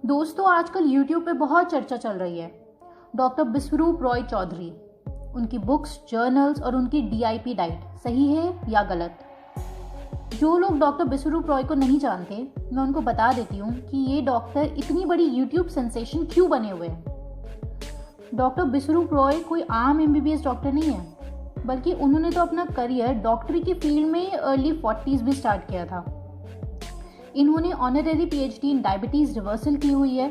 दोस्तों, आजकल YouTube पे बहुत चर्चा चल रही है डॉक्टर बिस्वरूप रॉय चौधरी, उनकी बुक्स, जर्नल्स और उनकी DIP डाइट सही है या गलत। जो लोग डॉक्टर बिस्वरूप रॉय को नहीं जानते, मैं उनको बता देती हूँ कि ये डॉक्टर इतनी बड़ी YouTube सेंसेशन क्यों बने हुए हैं। डॉक्टर बिस्वरूप रॉय कोई आम MBBS डॉक्टर नहीं है, बल्कि उन्होंने तो अपना करियर डॉक्टरी की फील्ड में अर्ली 40s में स्टार्ट किया था। इन्होंने ऑनररी PhD इन डायबिटीज़ रिवर्सल की हुई है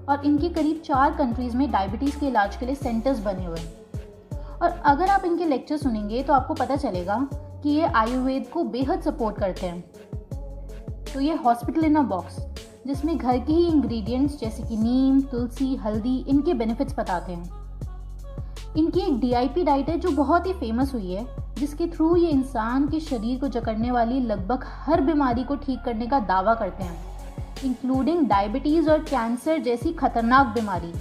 और इनके करीब 4 कंट्रीज़ में डायबिटीज़ के इलाज के लिए सेंटर्स बने हुए हैं। और अगर आप इनके लेक्चर सुनेंगे तो आपको पता चलेगा कि ये आयुर्वेद को बेहद सपोर्ट करते हैं। तो ये हॉस्पिटल इन अ बॉक्स, जिसमें घर के ही इंग्रेडिएंट्स जैसे कि नीम, तुलसी, हल्दी, इनके बेनिफिट्स बताते हैं। इनकी एक DIP डाइट है जो बहुत ही फेमस हुई है, जिसके थ्रू ये इंसान के शरीर को जकड़ने वाली लगभग हर बीमारी को ठीक करने का दावा करते हैं, इंक्लूडिंग डायबिटीज़ और कैंसर जैसी खतरनाक बीमारी।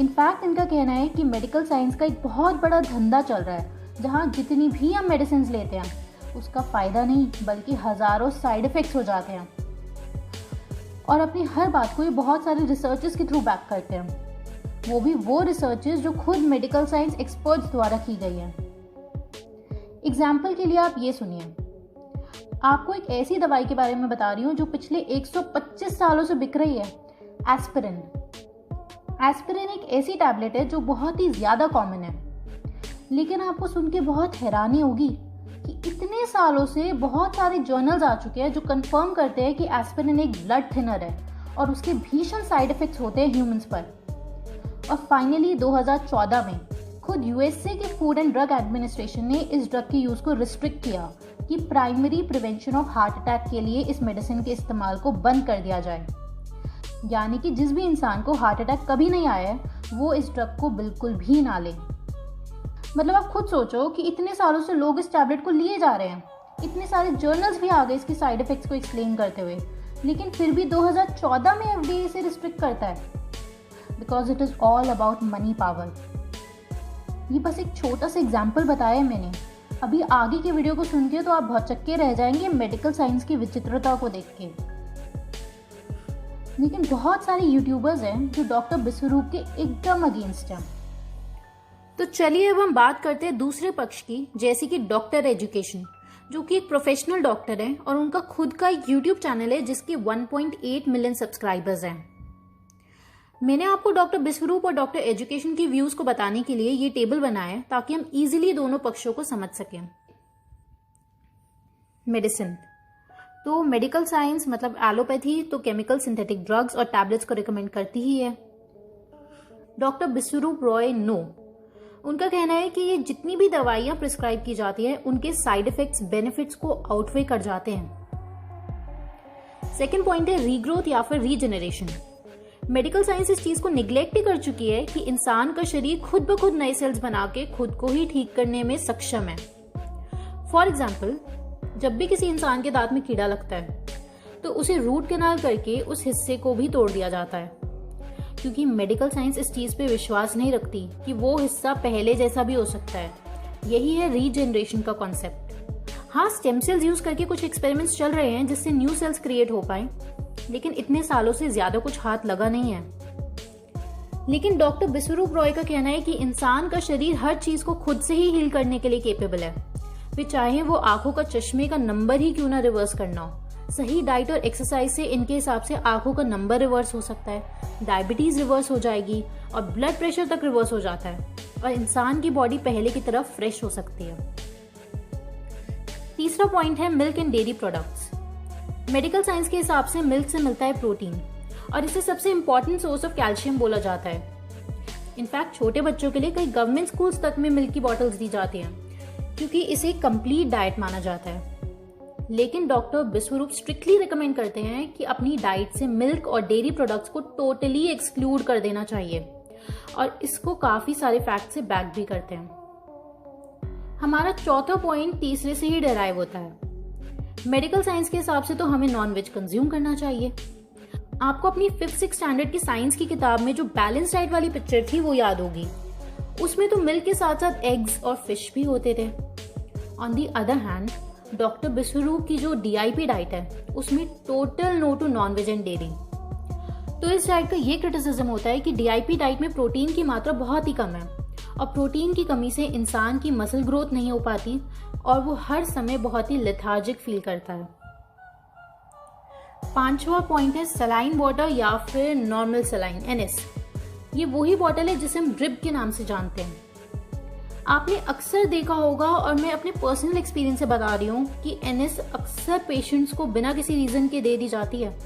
इनफैक्ट इनका कहना है कि मेडिकल साइंस का एक बहुत बड़ा धंधा चल रहा है, जहाँ जितनी भी हम मेडिसिन लेते हैं उसका फ़ायदा नहीं बल्कि हज़ारों साइड इफ़ेक्ट्स हो जाते हैं। और अपनी हर बात को ये बहुत सारे रिसर्चेस के थ्रू बैक करते हैं, वो रिसर्चेस जो खुद मेडिकल साइंस एक्सपर्ट्स द्वारा की गई हैं। एग्जाम्पल के लिए आप ये सुनिए, आपको एक ऐसी दवाई के बारे में बता रही हूँ जो पिछले 125 सालों से बिक रही है, एस्पिरिन। एस्पिरिन एक ऐसी टैबलेट है जो बहुत ही ज़्यादा कॉमन है, लेकिन आपको सुन के बहुत हैरानी होगी कि इतने सालों से बहुत सारे जर्नल्स आ चुके हैं जो कंफर्म करते हैं कि एस्पिरिन एक ब्लड थिनर है और उसके भीषण साइड इफ़ेक्ट्स होते हैं ह्यूमंस पर। और फाइनली 2014 में खुद USA के फूड एंड ड्रग एडमिनिस्ट्रेशन ने इस ड्रग के यूज़ को रिस्ट्रिक्ट किया कि primary prevention of heart attack के लिए इस मेडिसिन के इस्तेमाल को बंद कर दिया जाए। यानी कि जिस भी इंसान को हार्ट अटैक कभी नहीं आया है वो इस ड्रग को बिल्कुल भी ना ले। मतलब आप खुद सोचो कि इतने सालों से लोग इस टैबलेट को लिए जा रहे हैं, इतने सारे जर्नल्स भी आ गए इसके साइड इफेक्ट्स को एक्सप्लेन करते हुए, लेकिन फिर भी 2014 में FDA इसे रिस्ट्रिक्ट करता है, because it is all about money power. ये बस एक छोटा सा एग्जाम्पल बताया मैंने। अभी आगे के वीडियो को सुन के तो आप भौचक्के रह जाएंगे मेडिकल साइंस की विचित्रता को देख के। लेकिन बहुत सारे यूट्यूबर्स हैं जो डॉक्टर बिस्वरूप के एकदम अगेंस्ट हैं। तो चलिए अब हम बात करते हैं दूसरे पक्ष की, जैसे कि डॉक्टर एजुकेशन, जो कि एक प्रोफेशनल डॉक्टर है और उनका खुद का एक यूट्यूब चैनल है जिसके 1.8 मिलियन सब्सक्राइबर्स हैं। मैंने आपको डॉक्टर बिस्वरूप और डॉक्टर एजुकेशन की व्यूज को बताने के लिए ये टेबल बनाया है ताकि हम इजीली दोनों पक्षों को समझ सकें। मेडिसिन तो मेडिकल साइंस मतलब एलोपैथी तो केमिकल सिंथेटिक ड्रग्स और टैबलेट्स को रिकमेंड करती ही है। डॉक्टर बिस्वरूप रॉय नो, उनका कहना है कि ये जितनी भी दवाइयां प्रिस्क्राइब की जाती है उनके साइड इफेक्ट्स बेनिफिट्स को आउटवे कर जाते हैं। सेकेंड पॉइंट है रीग्रोथ या फिर रीजेनरेशन। मेडिकल साइंस इस चीज को निग्लेक्ट ही कर चुकी है कि इंसान का शरीर खुद ब खुद नए सेल्स बना के खुद को ही ठीक करने में सक्षम है। फॉर एग्जाम्पल, जब भी किसी इंसान के दांत में कीड़ा लगता है तो उसे रूट कैनाल करके उस हिस्से को भी तोड़ दिया जाता है, क्योंकि मेडिकल साइंस इस चीज पे विश्वास नहीं रखती कि वो हिस्सा पहले जैसा भी हो सकता है। यही है रीजेनरेशन का कॉन्सेप्ट। हाँ, स्टेम सेल्स यूज करके कुछ एक्सपेरिमेंट्स चल रहे हैं जिससे न्यू सेल्स क्रिएट हो पाए, लेकिन इतने सालों से ज्यादा कुछ हाथ लगा नहीं है। लेकिन डॉक्टर बिस्वरूप रॉय का कहना है कि इंसान का शरीर हर चीज को खुद से ही हील करने के लिए केपेबल है, वे चाहे वो आंखों का चश्मे का नंबर ही क्यों ना रिवर्स करना हो। सही डाइट और एक्सरसाइज से इनके हिसाब से आंखों का नंबर रिवर्स हो सकता है, डायबिटीज रिवर्स हो जाएगी और ब्लड प्रेशर तक रिवर्स हो जाता है और इंसान की बॉडी पहले की तरफ फ्रेश हो सकती है। तीसरा पॉइंट है milk and dairy products. Medical science के हिसाब से मिल्क से मिलता है प्रोटीन और इसे सबसे इंपॉर्टेंट सोर्स ऑफ कैल्शियम बोला जाता है। इनफैक्ट छोटे बच्चों के लिए कई गवर्नमेंट स्कूल्स तक में मिल्क की बॉटल्स दी जाती हैं, क्योंकि इसे कंप्लीट डाइट माना जाता है। लेकिन डॉक्टर बिस्वरूप स्ट्रिक्टली रिकमेंड करते हैं कि अपनी डाइट से मिल्क और डेयरी प्रोडक्ट्स को टोटली एक्सक्लूड कर देना चाहिए, और इसको काफी सारे फैक्ट से बैक भी करते हैं। हमारा चौथा पॉइंट तीसरे से ही डेराइव होता है। मेडिकल साइंस के हिसाब से तो हमें नॉनवेज कंज्यूम करना चाहिए। आपको अपनी 5th-6th स्टैंडर्ड की साइंस की किताब में जो बैलेंस डाइट वाली पिक्चर थी वो याद होगी। उसमें तो मिल्क के साथ साथ एग्स और फिश भी होते थे। On the other hand doctor Biswaroop की जो DIP डाइट है उसमें total no to nonveg and dairy. तो इस डाइट का ये क्रिटिसिज्म होता है कि DIP डाइट में प्रोटीन की मात्रा बहुत ही कम है और प्रोटीन की कमी से इंसान की मसल ग्रोथ नहीं हो पाती और वो हर समय बहुत ही लेथार्जिक फील करता है। 5वां पॉइंट है सलाइन वाटर या फिर नॉर्मल सलाइन NS। ये वही बॉटल है जिसे हम ड्रिप के नाम से जानते हैं। आपने अक्सर देखा होगा और मैं अपने पर्सनल एक्सपीरियंस से बता रही हूँ कि NS अक्सर पेशेंट्स को बिना किसी रीजन के दे दी जाती है।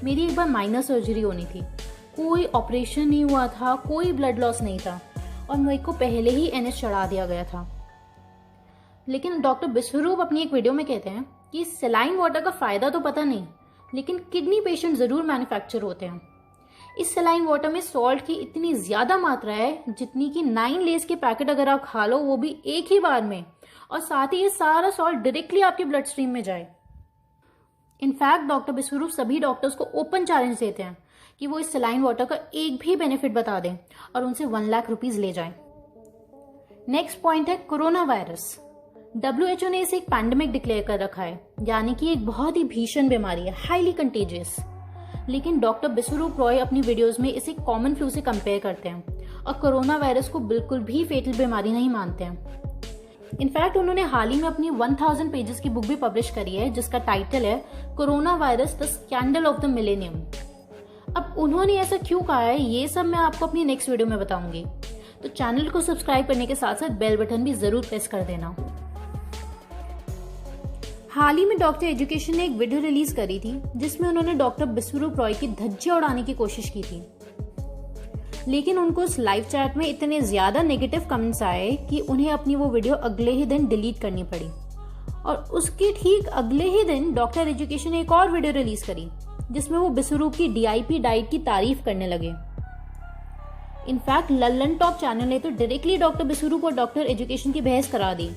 मेरी एक बार माइनर सर्जरी होनी थी, कोई ऑपरेशन नहीं हुआ था, कोई ब्लड लॉस नहीं था और मेरे को पहले ही NS चढ़ा दिया गया था। लेकिन डॉक्टर बिस्वरूप अपनी एक वीडियो में कहते हैं कि सलाइन वाटर का फायदा तो पता नहीं, लेकिन किडनी पेशेंट जरूर मैन्युफैक्चर होते हैं। इस सलाइन वाटर में सॉल्ट की इतनी ज्यादा मात्रा है जितनी कि 9 लेस के पैकेट अगर आप खा लो वो भी एक ही बार में, और साथ ही ये सारा सॉल्ट डायरेक्टली आपके ब्लड स्ट्रीम में जाए। इनफैक्ट डॉक्टर बिस्वरूप सभी डॉक्टर्स को ओपन चैलेंज देते हैं कि वो इस सलाइन वाटर का एक भी बेनिफिट बता दें और उनसे 1 लाख रुपीज ले जाएं। नेक्स्ट पॉइंट है कोरोना वायरस। WHO ने इसे एक पैंडेमिक डिक्लेयर कर रखा है, यानी कि एक बहुत ही भीषण बीमारी है, हाईली कंटेजियस। लेकिन डॉक्टर बिस्वरूप रॉय अपनी वीडियोस में इसे कॉमन फ्लू से कंपेयर करते हैं और कोरोना वायरस को बिल्कुल भी फेटल बीमारी नहीं मानते हैं। इनफैक्ट उन्होंने हाल ही में अपनी 1000 पेजेस की बुक भी पब्लिश करी है जिसका टाइटल है corona virus the scandal of the millennium. अब उन्होंने ऐसा क्यों कहा है ये सब मैं आपको अपनी नेक्स्ट वीडियो में बताऊंगी, तो चैनल को सब्सक्राइब करने के साथ साथ बेल बटन भी जरूर प्रेस कर देना। हाल ही में डॉक्टर एजुकेशन ने एक वीडियो रिलीज करी थी जिसमें उन्होंने डॉक्टर बिस्वरूप रॉय की धज्जियां उड़ाने की कोशिश की थी, लेकिन उनको उस लाइव चैट में इतने ज्यादा नेगेटिव कमेंट्स आए कि उन्हें अपनी वो वीडियो अगले ही दिन डिलीट करनी पड़ी। और उसके ठीक अगले ही दिन डॉक्टर एजुकेशन ने एक और वीडियो रिलीज करी जिसमें वो बिस्वरूप की DIP डाइट की तारीफ करने लगे। इनफैक्ट लल्लन टॉप चैनल ने तो डायरेक्टली डॉक्टर बिस्वरूप और डॉक्टर एजुकेशन की बहस करा दी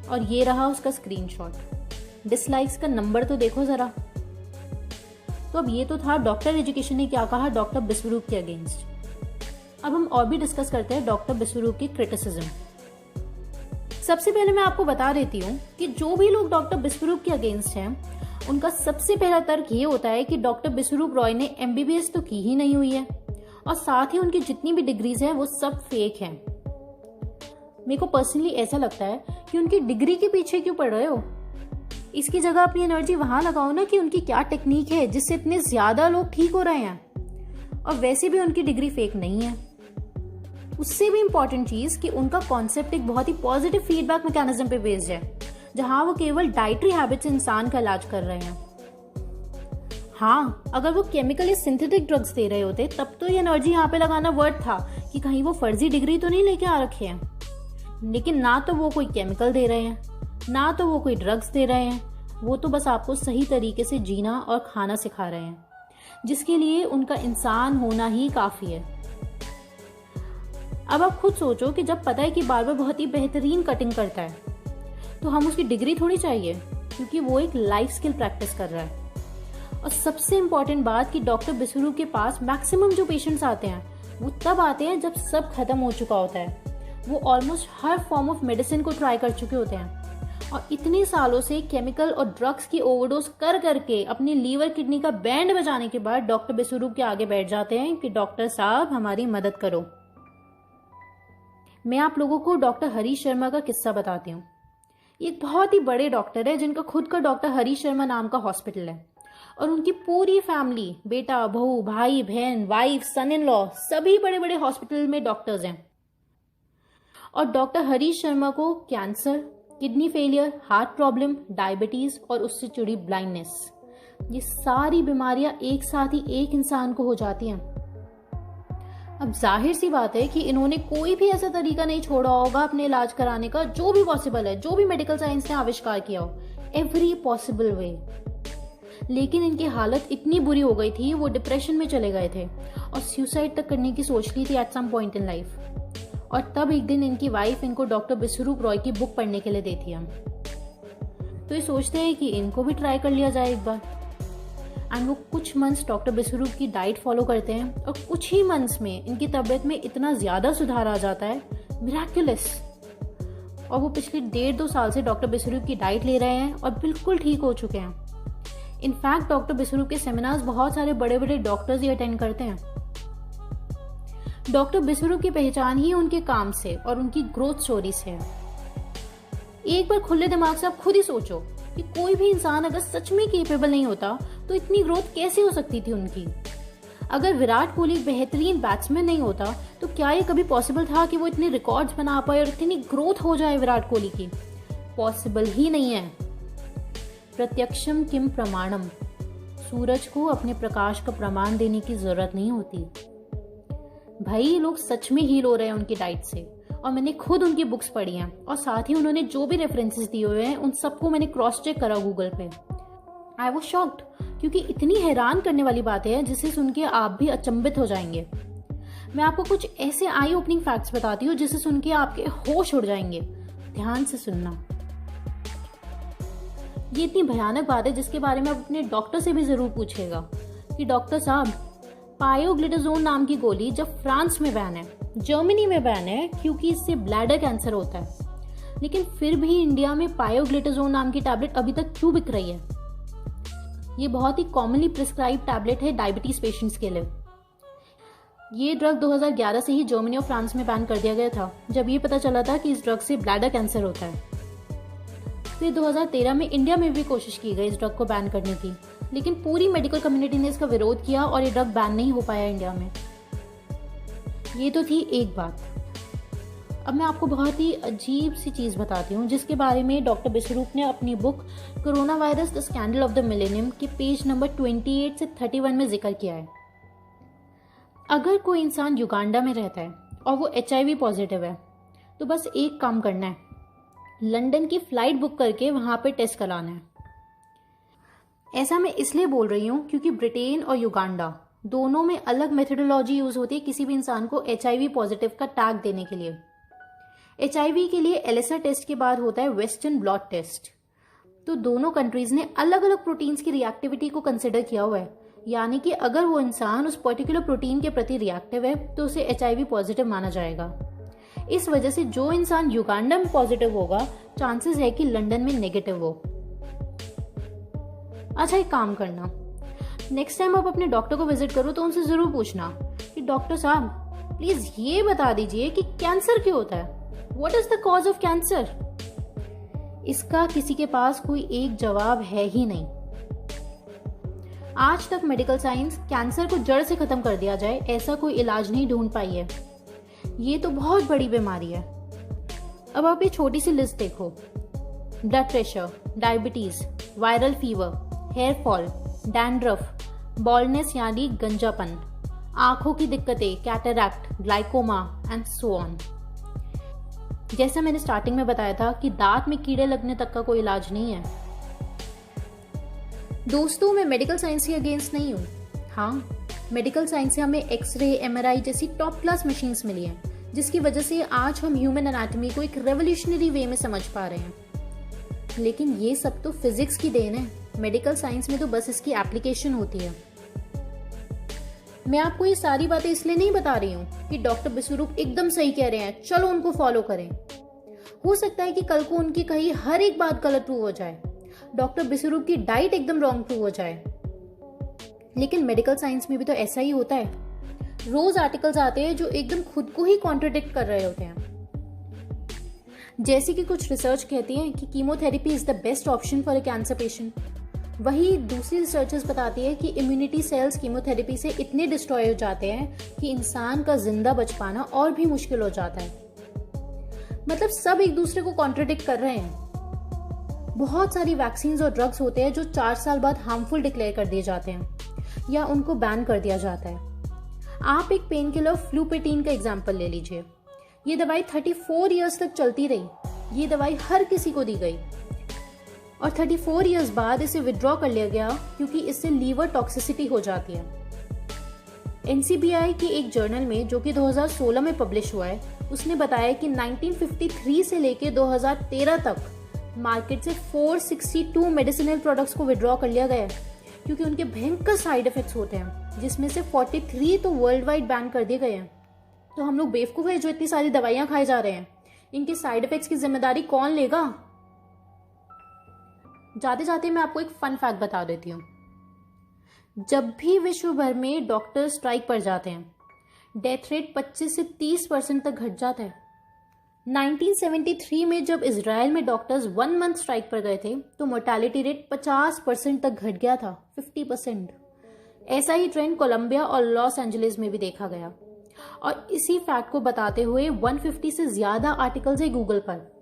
और ये रहा उसका स्क्रीनशॉट। डिसलाइक्स का नंबर तो देखो जरा। तो अब ये तो था डॉक्टर एजुकेशन ने क्या कहा डॉक्टर बिस्वरूप के अगेंस्ट। अब हम और भी डिस्कस करते हैं डॉक्टर बिस्वरूप की क्रिटिसिज्म। सबसे पहले मैं आपको बता देती हूँ कि जो भी लोग डॉक्टर बिस्वरूप के अगेंस्ट हैं उनका सबसे पहला तर्क ये होता है कि डॉक्टर बिस्वरूप रॉय ने MBBS तो की ही नहीं हुई है और साथ ही उनकी जितनी भी डिग्रीज हैं वो सब फेक हैं। मेरे को पर्सनली ऐसा लगता है कि उनकी डिग्री के पीछे क्यों पड़ रहे हो, इसकी जगह अपनी एनर्जी वहां लगाओ ना कि उनकी क्या टेक्निक है जिससे इतने ज्यादा लोग ठीक हो रहे हैं। और वैसे भी उनकी डिग्री फेक नहीं है। उससे भी इंपॉर्टेंट चीज कि उनका कॉन्सेप्ट एक बहुत ही पॉजिटिव फीडबैक मैकेनिज्म पे बेस्ड है, जहां वो केवल डाइटरी हैबिट से इंसान का इलाज कर रहे हैं। हाँ, अगर वो केमिकल या सिंथेटिक ड्रग्स दे रहे होते तब तो ये एनर्जी यहाँ पे लगाना वर्थ था कि कहीं वो फर्जी डिग्री तो नहीं लेके आ रखे हैं। लेकिन ना तो वो कोई केमिकल दे रहे हैं, ना तो वो कोई ड्रग्स दे रहे हैं, वो तो बस आपको सही तरीके से जीना और खाना सिखा रहे हैं, जिसके लिए उनका इंसान होना ही काफी है। अब आप खुद सोचो कि जब पता है कि बार्बर बहुत ही बेहतरीन कटिंग करता है तो हम उसकी डिग्री थोड़ी चाहिए, क्योंकि वो एक लाइफ स्किल प्रैक्टिस कर रहा है। और सबसे इम्पॉर्टेंट बात कि डॉक्टर बिस्वरूप के पास मैक्सिमम जो पेशेंट्स आते हैं वो तब आते हैं जब सब खत्म हो चुका होता है। वो almost her form of medicine को ट्राई कर चुके होते हैं और इतने सालों से केमिकल और ड्रग्स की ओवरडोज कर करके अपनी लीवर किडनी का बैंड बजाने के बाद डॉक्टर बिस्वरूप के आगे बैठ जाते हैं कि डॉक्टर साहब हमारी मदद करो। मैं आप लोगों को डॉक्टर हरीश शर्मा का किस्सा बताती हूँ। एक बहुत ही बड़े डॉक्टर है जिनका खुद का डॉक्टर हरीश शर्मा नाम का हॉस्पिटल है और उनकी पूरी फैमिली, बेटा, बहू, भाई, बहन, वाइफ, सन इन लॉ, सभी बड़े बड़े हॉस्पिटल में डॉक्टर्स हैं। और डॉक्टर हरीश शर्मा को cancer, kidney failure, heart problem, diabetes और उससे जुड़ी ब्लाइंडनेस, ये सारी बीमारियां एक साथ ही एक इंसान को हो जाती हैं। अब जाहिर सी बात है कि इन्होंने कोई भी ऐसा तरीका नहीं छोड़ा होगा अपने इलाज कराने का जो भी पॉसिबल है, जो भी मेडिकल साइंस ने आविष्कार किया हो, एवरी पॉसिबल वे। लेकिन इनकी हालत इतनी बुरी हो गई थी, वो डिप्रेशन में चले गए थे और सुसाइड तक करने की सोच ली थी at some point in life. और तब एक दिन इनकी वाइफ इनको डॉक्टर बिस्वरूप रॉय की बुक पढ़ने के लिए देती है। तो ये सोचते हैं कि इनको भी ट्राई कर लिया जाए एक बार। एंड वो कुछ मंथ्स डॉक्टर बिस्वरूप की डाइट फॉलो करते हैं और कुछ ही मंथ्स में इनकी तबीयत में इतना ज्यादा सुधार आ जाता है, मिराक्युलस। और वो पिछले 1.5-2 साल से डॉक्टर बिस्वरूप की डाइट ले रहे हैं और बिल्कुल ठीक हो चुके हैं। इनफैक्ट डॉक्टर बिस्वरूप के सेमिनार्स बहुत सारे बड़े बड़े डॉक्टर्स ही अटेंड करते हैं। डॉक्टर बिस्वरूप की पहचान ही उनके काम से और उनकी ग्रोथ स्टोरी से है। एक बार खुले दिमाग से आप खुद ही सोचो कि कोई भी इंसान अगर सच में केपेबल नहीं होता तो इतनी ग्रोथ कैसे हो सकती थी उनकी। अगर विराट कोहली एक बेहतरीन बैट्समैन नहीं होता तो क्या ये कभी पॉसिबल था कि वो इतने रिकॉर्ड्स बना पाए और इतनी ग्रोथ हो जाए विराट कोहली की? पॉसिबल ही नहीं है। प्रत्यक्षम किम प्रमाणम, सूरज को अपने प्रकाश का प्रमाण देने की जरूरत नहीं होती। भाई ये लोग सच में हील हो रहे हैं उनकी डाइट से, और मैंने खुद उनकी बुक्स पढ़ी हैं और साथ ही उन्होंने जो भी रेफरेंसेस दिए हुए हैं उन सबको मैंने क्रॉस चेक करा गूगल पे। आई वाज शॉक्ड, क्योंकि इतनी हैरान करने वाली बातें हैं जिसे सुन के आप भी अचंभित हो जाएंगे। मैं आपको कुछ ऐसे आई ओपनिंग फैक्ट्स बताती हूँ जिसे सुन के आपके होश उड़ जाएंगे। ध्यान से सुनना। ये इतनी भयानक बात है जिसके बारे में आप अपने डॉक्टर से भी जरूर पूछेगा कि डॉक्टर साहब, पायोग्लिटाजोन नाम की गोली जब फ्रांस में बैन है, जर्मनी में बैन है क्योंकि इससे ब्लैडर कैंसर होता है, लेकिन फिर भी इंडिया में पायोग्लिटाजोन नाम की टैबलेट अभी तक क्यों बिक रही है? ये बहुत ही कॉमनली प्रिस्क्राइब टैबलेट है डायबिटीज पेशेंट्स के लिए। ये ड्रग 2011 से ही जर्मनी और फ्रांस में बैन कर दिया गया था, जब ये पता चला था कि इस ड्रग से ब्लैडर कैंसर होता है। फिर 2013 में इंडिया में भी कोशिश की गई इस ड्रग को बैन करने की, लेकिन पूरी मेडिकल कम्युनिटी ने इसका विरोध किया और ये ड्रग बैन नहीं हो पाया इंडिया में। ये तो थी एक बात। अब मैं आपको बहुत ही अजीब सी चीज़ बताती हूँ जिसके बारे में डॉक्टर बिस्वरूप ने अपनी book corona virus the scandal of the millennium के पेज नंबर 28 से 31 में जिक्र किया है। अगर कोई इंसान युगांडा में रहता है और वो HIV पॉजिटिव है तो बस एक काम करना है, लंदन की फ्लाइट बुक करके वहां पे टेस्ट कराना है। ऐसा मैं इसलिए बोल रही हूँ क्योंकि ब्रिटेन और युगांडा दोनों में अलग मेथोडोलॉजी यूज होती है किसी भी इंसान को HIV पॉजिटिव का टैग देने के लिए। HIV के लिए एलिसा टेस्ट के बाद होता है वेस्टर्न ब्लॉट टेस्ट। तो दोनों कंट्रीज ने अलग अलग प्रोटीन्स की रिएक्टिविटी को कंसिडर किया हुआ है, यानी कि अगर वो इंसान उस पर्टिकुलर प्रोटीन के प्रति रिएक्टिव है तो उसे HIV पॉजिटिव माना जाएगा। इस वजह से जो इंसान युगांडा में पॉजिटिव होगा, चांसेस है कि लंदन में नेगेटिव हो। अच्छा, एक काम करना, नेक्स्ट टाइम आप अपने डॉक्टर को विजिट करो तो उनसे जरूर पूछना कि डॉक्टर साहब प्लीज ये बता दीजिए कि कैंसर क्यों होता है, what is the cause of cancer. इसका किसी के पास कोई एक जवाब है ही नहीं। आज तक मेडिकल साइंस कैंसर को जड़ से खत्म कर दिया जाए ऐसा कोई इलाज नहीं ढूंढ पाई है। ये तो बहुत बड़ी बीमारी है। अब आप ये छोटी सी लिस्ट देखो, blood pressure, diabetes, viral fever, hair fall, dandruff, baldness यानी गंजापन, आंखों की दिक्कतें, cataract, glaucoma and so on. जैसा मैंने स्टार्टिंग में बताया था कि दांत में कीड़े लगने तक का कोई इलाज नहीं है। दोस्तों, मैं मेडिकल साइंस के अगेंस्ट नहीं हूँ। हाँ, मेडिकल साइंस से हमें एक्सरे, MRI जैसी टॉप क्लास मशीन्स मिली हैं, जिसकी वजह से आज हम ह्यूमन एनाटॉमी को एक रेवोल्यूशनरी वे में समझ पा रहे हैं। लेकिन ये सब तो फिजिक्स की देन है, मेडिकल साइंस में तो बस इसकी एप्लीकेशन होती है। मैं आपको ये सारी बातें इसलिए नहीं बता रही हूँ कि डॉक्टर बिस्वरूप एकदम सही कह रहे हैं, चलो उनको फॉलो करें। हो सकता है कि कल को उनकी कही हर एक बात गलत प्रूव हो जाए, डॉक्टर बिस्वरूप की डाइट एकदम रॉन्ग प्रूव हो जाए। लेकिन मेडिकल साइंस में भी तो ऐसा ही होता है। रोज आर्टिकल्स आते हैं जो एकदम खुद को ही कॉन्ट्रडिक्ट कर रहे होते हैं। जैसे कि कुछ रिसर्च कहती है कि chemotherapy is the best option for a cancer patient, वही दूसरी रिसर्चर्स बताती है कि इम्यूनिटी सेल्स कीमोथेरेपी से इतने डिस्ट्रॉय हो जाते हैं कि इंसान का जिंदा बच पाना और भी मुश्किल हो जाता है। मतलब सब एक दूसरे को कॉन्ट्रडिक्ट कर रहे हैं। बहुत सारी वैक्सीन्स और ड्रग्स होते हैं जो 4 साल बाद हार्मफुल डिक्लेयर कर दिए जाते हैं या उनको बैन कर दिया जाता है। आप एक पेन किलर फ्लूपेटीन का एग्जाम्पल ले लीजिए। ये दवाई 34 इयर्स तक चलती रही। ये दवाई हर किसी को दी गई और 34 इयर्स बाद इसे विड्रॉ कर लिया गया क्योंकि इससे लीवर टॉक्सिसिटी हो जाती है। NCBI की एक जर्नल में जो कि 2016 में पब्लिश हुआ है, उसने बताया कि 1953 से लेके 2013 तक मार्केट से 462 मेडिसिनल प्रोडक्ट्स को विड्रॉ कर लिया गया है क्योंकि उनके भयंकर साइड इफेक्ट्स होते हैं, जिसमें से 43 तो वर्ल्ड वाइड बैन कर दिए गए हैं। तो हम लोग बेवकूफ है जो इतनी सारी दवाइयां खाए जा रहे हैं। इनके साइड इफेक्ट्स की जिम्मेदारी कौन लेगा? जाते जाते मैं आपको एक फन फैक्ट बता देती हूँ। जब भी विश्व भर में डॉक्टर स्ट्राइक पर जाते हैं, डेथ रेट 25 से 30% तक घट जाता है। 1973 में जब इजराइल में डॉक्टर्स 1 मंथ स्ट्राइक पर गए थे तो मोर्टेलिटी रेट 50% तक घट गया था, 50%। ऐसा ही ट्रेंड कोलंबिया और लॉस एंजलिस में भी देखा गया। और इसी फैक्ट को बताते हुए 150 से ज्यादा आर्टिकल्स है गूगल पर।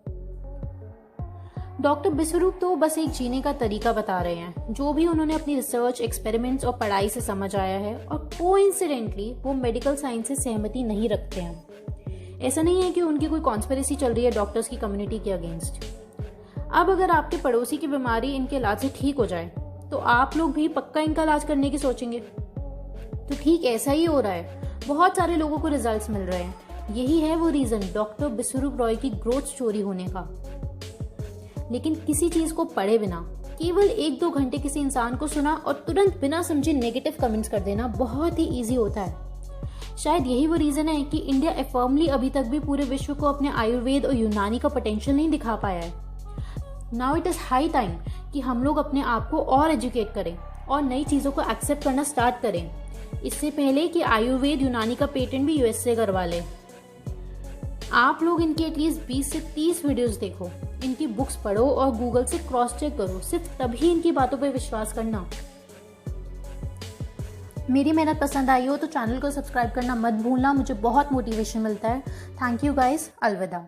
डॉक्टर बिस्वरूप तो बस एक जीने का तरीका बता रहे हैं, जो भी उन्होंने अपनी रिसर्च, एक्सपेरिमेंट्स और पढ़ाई से समझ आया है, और कोइंसिडेंटली वो मेडिकल साइंस से सहमति नहीं रखते हैं। ऐसा नहीं है कि उनकी कोई कॉन्स्पिरेसी चल रही है डॉक्टर्स की कम्युनिटी के अगेंस्ट। अब अगर आपके पड़ोसी की बीमारी इनके इलाज से ठीक हो जाए तो आप लोग भी पक्का इनका इलाज करने की सोचेंगे। तो ठीक ऐसा ही हो रहा है, बहुत सारे लोगों को रिजल्ट्स मिल रहे हैं। यही है वो रीजन डॉक्टर बिस्वरूप रॉय की ग्रोथ स्टोरी होने का। लेकिन किसी चीज को पढ़े बिना केवल 1-2 घंटे किसी इंसान को सुना और तुरंत बिना समझे नेगेटिव कमेंट्स कर देना बहुत ही इजी होता है। शायद यही वो रीजन है कि इंडिया एफर्मली अभी तक भी पूरे विश्व को अपने आयुर्वेद और यूनानी का पोटेंशियल नहीं दिखा पाया है। Now it is high time कि हम लोग अपने आप को और एजुकेट करें और नई चीजों को एक्सेप्ट करना स्टार्ट करें, इससे पहले कि आयुर्वेद यूनानी का पेटेंट भी यूएस से करवा ले। आप लोग इनकी एटलीस्ट 20 से 30 वीडियोस देखो, इनकी बुक्स पढ़ो और गूगल से क्रॉस चेक करो, सिर्फ तभी इनकी बातों पर विश्वास करना। मेरी मेहनत पसंद आई हो तो चैनल को सब्सक्राइब करना मत भूलना, मुझे बहुत मोटिवेशन मिलता है। थैंक यू गाइस, अलविदा।